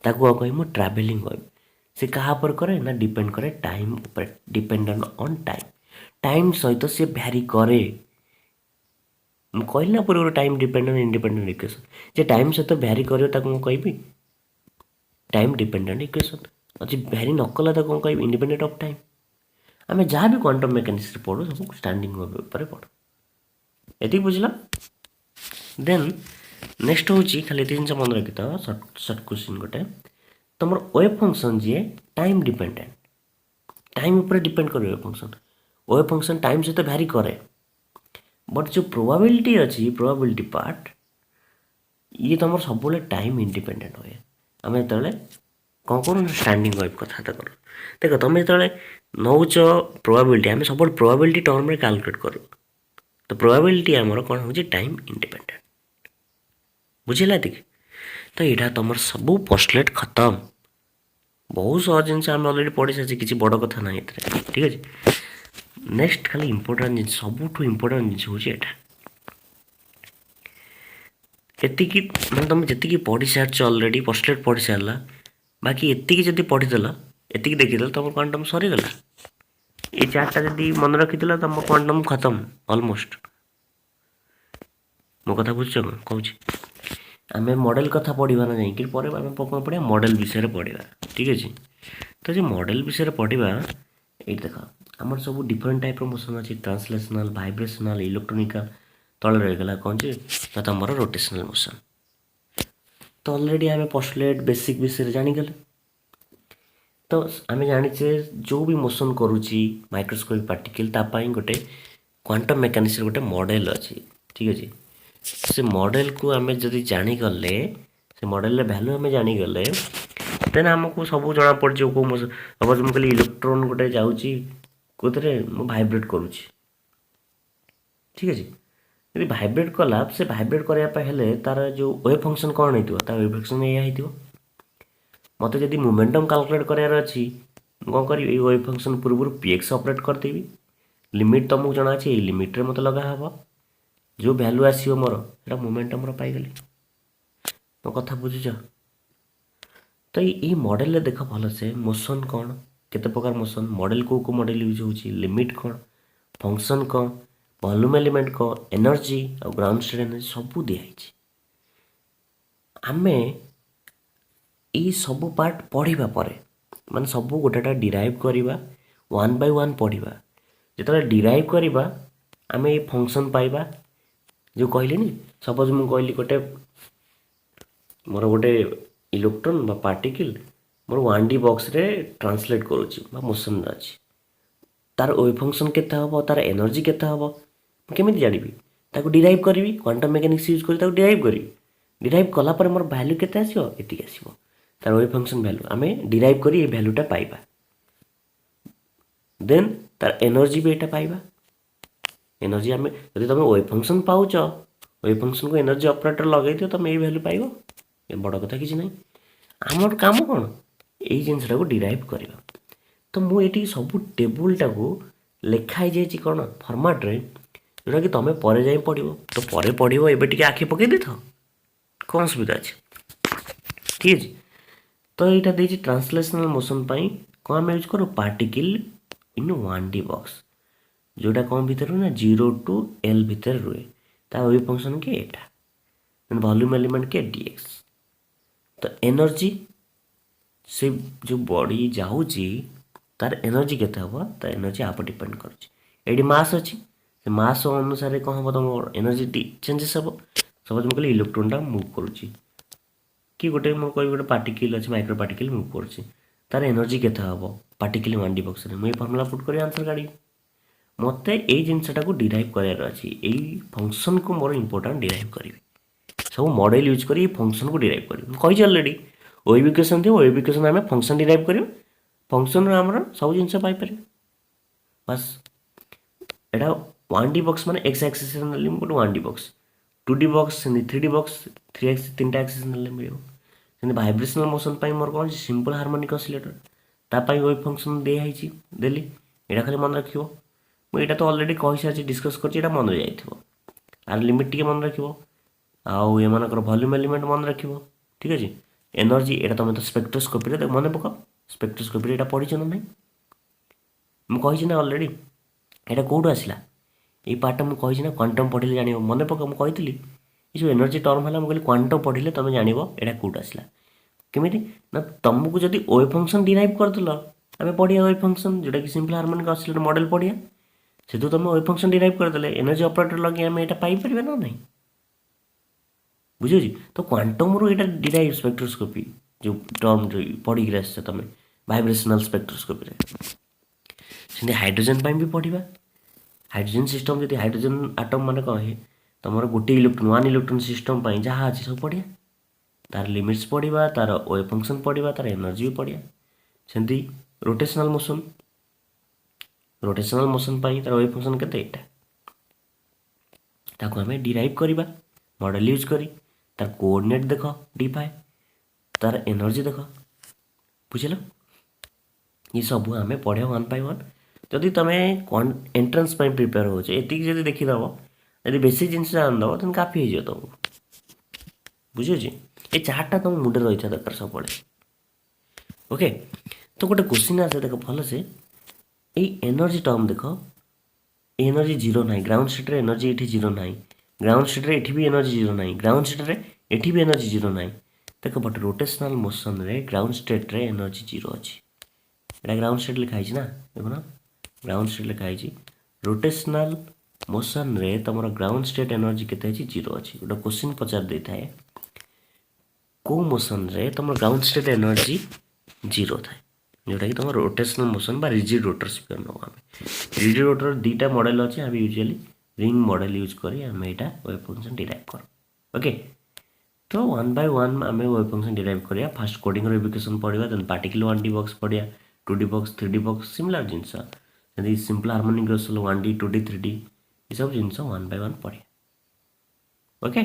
कह ट्रावेलिंग वेव से क्या पर करे ना डिपेंड करे टाइम ऊपर डिपेंडेंट ऑन टाइम टाइम सहित से भ्यारी करे कहली ना पूर्व टाइम डिपेंडेंट इंडिपेंडेंट इक्वेशन जे टाइम सहित भ्यारी कर कहि टाइम डिपेंडेंट इक्वेशन अच्छी भ्यारी नकला तो कौन कह इंडिपेंडेंट ऑफ टाइम आम जहाँ भी क्वांटम मेकानिक्स पढ़ू सब स्टैंडिंग वेव पर पढ़ू ये बुझल देन नेक्स्ट हूँ खाली जिन मन रखी था सर्ट क्वेश्चन गोटे तुम वेव फंक्शन जी टाइम डिपेंडेंट टाइम ऊपर डिपेंड कर वेव फंक्शन टाइम सहित भ्यारी करे बट जो प्रोबाबिलिटी अच्छी प्रोबाबिलिटी पार्ट ये तुम सब टाइम इंडिपेंडेंट हुए आम जो कौन कर स्टैंडिंग वेव कथा कर देख तुम जो नौच प्रोबाबिलिटी आम सब प्रोबाबिलिटी टर्म रे कैलकुलेट करूँ तो प्रोबाबिलिटी आमर कौन हो टाइम इंडिपेंडेंट बुझेगा देख तो यहाँ तुम सब पोस्टलेट खत्म बहुत सहज जिन आम अलरेडी पढ़ी सारी किसी बड़ कथा ना ठीक है नेक्स्ट खाली इंपोर्टां जिन सबुठ इंपोर्टां जिन हूँ एतिकी मैं तुम जी पढ़ी सारी अलरेडी पोस्टलेट पढ़ी सारा बाकी एतिकी जदि पढ़ीदेल एतिकी देखीदेल तुम क्वांटम सरीगला ये चार्टा जदि मन रखी तुम क्वांटम खत्म ऑलमोस्ट मो कथा बुझ कहूँ आम मॉडल कथा पढ़ा ना जाइए पर कौन पढ़ा मॉडल विषय पढ़ा ठीक अच्छे तो जो मॉडल विषय पढ़ा ये देख आम सब डिफरेंट टाइप मोशन अच्छी ट्रांसलेशनल वाइब्रेशनल इलेक्ट्रोनिकल तले रहीगला कौन ना तुम रोटेशनल मोशन तो ऑलरेडी आम पोस्टलेट बेसिक विषय जानीगले तो आम जाचे जो भी मोशन करुच्ची माइक्रोस्कोपिक पार्टिकल तापाई गोटे क्वांटम मेकानिक्स गोटे मॉडल अच्छी ठीक अच्छे से मॉडल को आम जदि जानीगले से मॉडल भैल्यू आम जानीगले देन आमको सब जना पड़ कौ सपोज मुझे कहली इलेक्ट्रोन गोटे जाऊँगी कौन भाइब्रेट करुच्ची ठीक अच्छे यदि भाइब्रेट कला से भाइब्रेट करने तार जो वेव फंक्शन कौन होता वेव फंक्शन यह मत जदि मोमेंटम कैलकुलेट करार अच्छी कौन करी वेव फंक्शन पूर्व पीएक्स ऑपरेट करदेवी लिमिट तुमको जना अच्छे लिमिट मत लगा हे जो भैल्यू आसो मोर एटा मोमेंटम पाईगली तो कथा बुझुच तो ये मॉडल देख भल से मोशन कौन केते प्रकार मोशन मॉडल को मॉडल यूज होची लिमिट कौन फंक्शन कौन वॉल्यूम एलिमेंट कौन एनर्जी और ग्राउंड स्टेट एनर्जी सब दिखाई आमे ये सब पार्ट पढ़ा पर माने सब गोटेटा डिराइव करवा वन बाय वन पढ़ा ଯେତେବେଳେ ଡିରାଇଭ୍ କରିବା ଆମେ ଏଇ ଫଙ୍କସନ୍ ପାଇବା ଯେଉଁ କହିଲିନି ସପୋଜ୍ ମୁଁ କହିଲି ଗୋଟେ ମୋର ଗୋଟେ ଇଲେକ୍ଟ୍ରନ୍ ବା ପାର୍ଟିକିଲ୍ ମୋର 1D ବକ୍ସରେ ଟ୍ରାନ୍ସଲେଟ୍ କରୁଛି ବା ମୋସନ୍ରେ ଅଛି ତାର ୱେଭ୍ ଫଙ୍କସନ୍ କେତେ ହେବ ତାର ଏନର୍ଜି କେତେ ହେବ ମୁଁ କେମିତି ଜାଣିବି ତାକୁ ଡିରାଇଭ୍ କରିବି କ୍ୱାଣ୍ଟମ୍ ମେକାନିକ୍ସ ୟୁଜ୍ କରି ତାକୁ ଡିରାଇଭ୍ କରିବି ଡିରାଇଭ୍ କଲା ପରେ ମୋର ଭ୍ୟାଲ୍ୟୁ କେତେ ଆସିବ ଏତିକି ଆସିବ ତାର ୱେଭ୍ ଫଙ୍କସନ୍ ଭ୍ୟାଲ୍ୟୁ ଆମେ ଡିରାଇଭ୍ କରି ଏଇ ଭ୍ୟାଲ୍ୟୁଟା ପାଇବା ଦେନ୍ ତାର ଏନର୍ଜି ବି ଏଇଟା ପାଇବା ଏନର୍ଜି ଆମେ ଯଦି ତୁମେ ୱେଭ୍ ଫଙ୍କସନ୍ ପାଉଛ ୱେଭ୍ ଫଙ୍କସନ୍କୁ ଏନର୍ଜି ଅପରେଟର୍ ଲଗାଇଦିଅ ତୁମେ ଏଇ ଭ୍ୟାଲ୍ୟୁ ପାଇବ ଏ ବଡ଼ କଥା କିଛି ନାହିଁ ଆମର କାମ କ'ଣ ଏଇ ଜିନିଷଟାକୁ ଡିରାଇଭ୍ କରିବା ତ ମୁଁ ଏଠି ସବୁ ଟେବୁଲ୍ଟାକୁ ଲେଖା ହେଇଯାଇଛି କ'ଣ ଫର୍ମାଟ୍ରେ ଯେଉଁଟାକି ତୁମେ ପରେ ଯାଇ ପଢ଼ିବ ତ ପରେ ପଢ଼ିବ ଏବେ ଟିକେ ଆଖି ପକାଇ ଦେଇଥାଅ କ'ଣ ଅସୁବିଧା ଅଛି ଠିକ୍ ଅଛି ତ ଏଇଟା ଦେଇଛି ଟ୍ରାନ୍ସଲେସନାଲ୍ ମୋସନ୍ ପାଇଁ କ'ଣ ଆମେ ୟୁଜ୍ କରୁ ପାର୍ଟିକିଲ୍ ଇନ୍ 1D ବକ୍ସ ଯେଉଁଟା କ'ଣ ଭିତରେ ରୁହେ ନା 0 to L ଭିତରେ ରୁହେ ତା ୱେଭ୍ ଫଙ୍କସନ୍ କି ଏଇଟା ଭଲ୍ୟୁମ୍ ଏଲିମେଣ୍ଟ କି dx ତ ଏନର୍ଜି ସେ ଯେଉଁ ବଡ଼ି ଯାଉଛି ତାର ଏନର୍ଜି କେତେ ହେବ ତା ଏନର୍ଜି ଆପ ଡିପେଣ୍ଡ କରୁଛି ଏଇଠି ମାସ୍ ଅଛି ସେ ମାସ୍ ଅନୁସାରେ କ'ଣ ହେବ ତୁମ ଏନର୍ଜି ଚେଞ୍ଜେସ୍ ହେବ ସପୋଜ୍ ମୁଁ କହିଲି ଇଲେକ୍ଟ୍ରୋନ୍ଟା ମୁଭ୍ କରୁଛି କି ଗୋଟେ ମୁଁ କହିବି ଗୋଟେ ପାର୍ଟିକିଲ୍ ଅଛି ମାଇକ୍ରୋ ପାର୍ଟିକିଲ୍ ମୁଭ୍ କରୁଛି ତାର ଏନର୍ଜି କେତେ ହେବ ପାର୍ଟିକିଲ୍ 1D ବକ୍ସରେ ମୁଁ ଏଇ ଫର୍ମୁଲା ପୁଟ୍ କରି ଆନ୍ସର୍ କାଢ଼ିବି ମୋତେ ଏଇ ଜିନିଷଟାକୁ ଡିରାଇଭ୍ କରିବାର ଅଛି ଏଇ ଫଙ୍କସନ୍କୁ ମୋର ଇମ୍ପୋର୍ଟାଣ୍ଟ ଡିରାଇଭ୍ କରିବି ସବୁ ମଡ଼େଲ୍ ୟୁଜ୍ କରି ଏଇ ଫଙ୍କସନ୍କୁ ଡିରାଇଭ୍ କରିବି ମୁଁ କହିଛି ଅଲରେଡ଼ି ୱେଭ୍ ଇକ୍ୱେସନ୍ ଥିବ ୱେଭ୍ ଇକ୍ୱେସନ୍ ଆମେ ଫଙ୍କସନ୍ ଡିରାଇଭ୍ କରିବା ଫଙ୍କସନ୍ରୁ ଆମର ସବୁ ଜିନିଷ ପାଇପାରିବା ବାସ୍ ଏଇଟା 1D ବକ୍ସ ମାନେ ଏକ୍ସ ଆକ୍ସିସ୍ରେ ନେଲି ମୁଁ ଗୋଟେ 1D ବକ୍ସ 2D ବକ୍ସ ସେମିତି 3D ବକ୍ସ 3 ତିନିଟା ଆକ୍ସିସ୍ ନେଲେ ମିଳିବ ସେମିତି ଭାଇବ୍ରେସନାଲ୍ ମୋସନ୍ ପାଇଁ ମୋର କ'ଣ ଅଛି ସିମ୍ପଲ୍ ହାର୍ମୋନିକ୍ ଅସିଲେଟର୍ ତା ପାଇଁ ୱେଭ୍ ଫଙ୍କସନ୍ ଦିଆହେଇଛି ଦେଲି ଏଇଟା ଖାଲି ମନେ ରଖିବ ମୁଁ ଏଇଟା ତ ଅଲରେଡ଼ି କହିସାରିଛି ଡିସ୍କସ୍ କରିଛି ଏଇଟା ମନେ ଯାଇଥିବ ଆର ଲିମିଟ୍ ଟିକେ ମନେ ରଖିବ ଆଉ ଏମାନଙ୍କର ଭଲ୍ୟୁମ୍ ଏଲିମେଣ୍ଟ ମନେ ରଖିବ ଠିକ୍ ଅଛି ଏନର୍ଜି ଏଇଟା ତୁମେ ତ ସ୍ପେକ୍ଟ୍ରୋସ୍କୋପିରେ ମନେ ପକାଅ ସ୍ପେକ୍ଟ୍ରୋସ୍କୋପିରେ ଏଇଟା ପଢ଼ିଛ ନା ନାହିଁ ମୁଁ କହିଛି ନା ଅଲରେଡ଼ି ଏଇଟା କେଉଁଠୁ ଆସିଲା ଏଇ ପାର୍ଟଟା ମୁଁ କହିଛି ନା କ୍ୱାଣ୍ଟମ୍ ପଢ଼ିଲେ ଜାଣିବ ମନେ ପକା ମୁଁ କହିଥିଲି ଏ ଯେଉଁ ଏନର୍ଜି ଟର୍ମ ହେଲା ମୁଁ କହିଲି କ୍ୱାଣ୍ଟମ୍ ପଢ଼ିଲେ ତୁମେ ଜାଣିବ ଏଇଟା କେଉଁଠୁ ଆସିଲା କେମିତି ନା ତୁମକୁ ଯଦି ୱେଭ୍ ଫଙ୍କସନ୍ ଡିରାଇଭ୍ କରିଦେଲ ଆମେ ପଢ଼ିବା ୱେଭ୍ ଫଙ୍କସନ୍ ଯେଉଁଟାକି ସିମ୍ପଲ୍ ହାର୍ମୋନିକ୍ ଅସିଲେଟର୍ ମଡ଼େଲ୍ ପଢ଼ିବା ସେଥିରୁ ତୁମେ ୱେଭ୍ ଫଙ୍କସନ୍ ଡିରାଇଭ୍ କରିଦେଲେ ଏନର୍ଜି ଅପରେଟର୍ ଲଗେଇ ଆମେ ଏଇଟା ପାଇପାରିବା ନା ନାହିଁ ବୁଝିହେଉଛି ତ କ୍ୱାଣ୍ଟମ୍ରୁ ଏଇଟା ଡିରାଇଭ୍ ସ୍ପେକ୍ଟ୍ରୋସ୍କୋପି ଯେଉଁ ଟର୍ମ ପଢ଼ିକିରି ଆସିଛ ତୁମେ ଭାଇବ୍ରେସନାଲ୍ ସ୍ପେକ୍ଟ୍ରୋସ୍କୋପିରେ ସେମିତି ହାଇଡ୍ରୋଜେନ୍ ପାଇଁ ବି ପଢ଼ିବା ହାଇଡ୍ରୋଜେନ୍ ସିଷ୍ଟମ୍ ଯଦି ହାଇଡ୍ରୋଜେନ୍ ଆଟମ୍ ମାନେ କ'ଣ ହୁଏ ତୁମର ଗୋଟେ ଇଲେକ୍ଟ୍ରୋନ୍ 1 ଇଲେକ୍ଟ୍ରୋନ୍ ସିଷ୍ଟମ୍ ପାଇଁ ଯାହା ଅଛି ସବୁ ପଢ଼ିବା ତାର ଲିମିଟ୍ସ ପଢ଼ିବା ତାର ୱେଭ୍ ଫଙ୍କସନ୍ ପଢ଼ିବା ତାର ଏନର୍ଜି ବି ପଢ଼ିବା ସେମିତି ରୋଟେସନାଲ୍ ମୋସନ୍ ପାଇଁ ତାର ୱେଭ୍ ଫଙ୍କସନ୍ କେତେ ଏଇଟା ତାକୁ ଆମେ ଡିରାଇଭ୍ କରିବା ମଡ଼େଲ୍ ୟୁଜ୍ କରି ତାର କୋଅର୍ଡ଼ିନେଟ୍ ଦେଖ ଡି5 ତାର ଏନର୍ଜି ଦେଖ ବୁଝିଲ ये सब आम पढ़ा 1 by 1 जदि तुम एंट्रांस प्रिपेयर हो जदि देखीदेव यदि बेसिक जिन जानदेव तेन काफी हो तुमको बुझे ये चार्टा तुम मुंडे रही था दरकार सब ओके तो गोटे क्वेश्चन आसे देख भल से ये एनर्जी टर्म देख एनर्जी जीरो ना ग्राउंड स्टेट रे एनर्जी ये जीरो ना ग्राउंड स्टेट रे भी एनर्जी जीरो ना ग्राउंड स्टेट रे ये भी एनर्जी जीरो ना देख बट रोटेशनल मोशन रे ग्राउंड स्टेट रे एनर्जी जीरो अच्छी एटा ग्राउंड स्टेट लिखाई ना देखो ग्राउंड स्टेट लिखाई रोटेशनल मोशन रे तुम ग्राउंड स्टेट एनर्जी केते अछि जीरो अच्छी गोटे क्वेश्चन पचार दे थाए को मोशन रे तुम ग्राउंड स्टेट एनर्जी जीरो थाए जोटा कि तुम रोटेशनल मोशन बा रिजिड रोटर स्पीयर नो आम रिजिड रोटर दुईटा मॉडल अच्छे आम यूजुअली रिंग मॉडल यूज करी आम एटा वेव फंक्शन डिराइव कर ओके तो 1 by 1 आम वेव फंक्शन डिराइव करिया फास्ट कोडिंग रो इक्वेशन पढ़िया देन पार्टिकल 1D बॉक्स पढ़िया 2D box 3D box similar जिनस जदि simple harmonic 1D 2D 3D ये सब जिनस 1 by 1 पढ़िया ओके।